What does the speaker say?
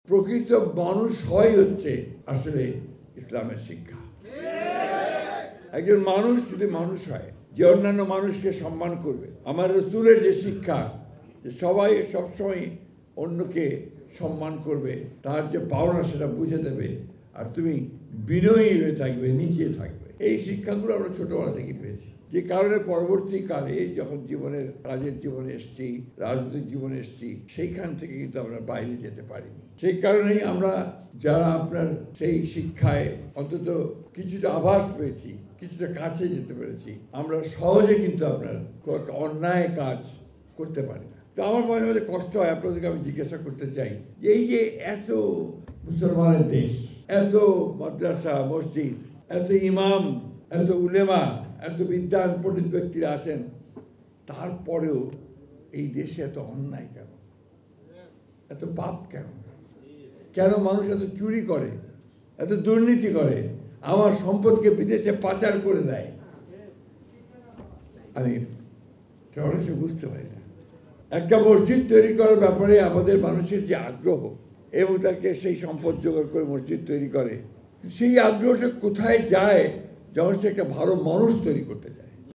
প্রকৃত মানুষ হয় হচ্ছে আসলে ইসলামের শিক্ষা। একজন মানুষ যদি মানুষ হয়, যে অন্যান্য মানুষকে সম্মান করবে, আমার রাসূলের যে শিক্ষা যে সবাই সবসময় অন্যকে সম্মান করবে, তার যে পাওনা সেটা বুঝে দেবে, আর তুমি বিনয়ী হয়ে থাকবে, নিচে থাকবে, এই শিক্ষাগুলো আমরা ছোটবেলা থেকে পেয়েছি। যে কারণে পরবর্তীকালে যখন জীবনের কাজের জীবনে এসেছি, রাজনৈতিক জীবনে এসেছি, সেইখান থেকে কিন্তু আমরা বাইরে যেতে পারিনি। সেই কারণেই আমরা যারা আপনার সেই শিক্ষায় অন্তত কিছুটা আভাস পেয়েছি, কিছুটা কাছে যেতে পেরেছি, আমরা সহজে কিন্তু আপনার অন্যায় কাজ করতে পারি না। তো আমার মাঝে মাঝে কষ্ট হয়, আপনাদেরকে আমি জিজ্ঞাসা করতে চাই, এই যে এত মুসলমানের দেশ, এত মাদ্রাসা মসজিদ, এত ইমাম, এত উলেমা, এত বিদ্বান পণ্ডিত ব্যক্তিরা আছেন, তারপরেও এই দেশে এত অন্যায় কেন, এত পাপ কেন? কেন মানুষ এত চুরি করে, এত দুর্নীতি করে, আমার সম্পদকে বিদেশে পাচার করে দেয়? আমি অনেক বুঝতে পারি না। একটা মসজিদ তৈরি করার ব্যাপারে আমাদের মানুষের যে আগ্রহ, এবং তাকে সেই সম্পদ জোগাড় করে মসজিদ তৈরি করে, সেই আগ্রহটা কোথায় যায় যখন সে একটা ভালো মানুষ তৈরি করতে চায়?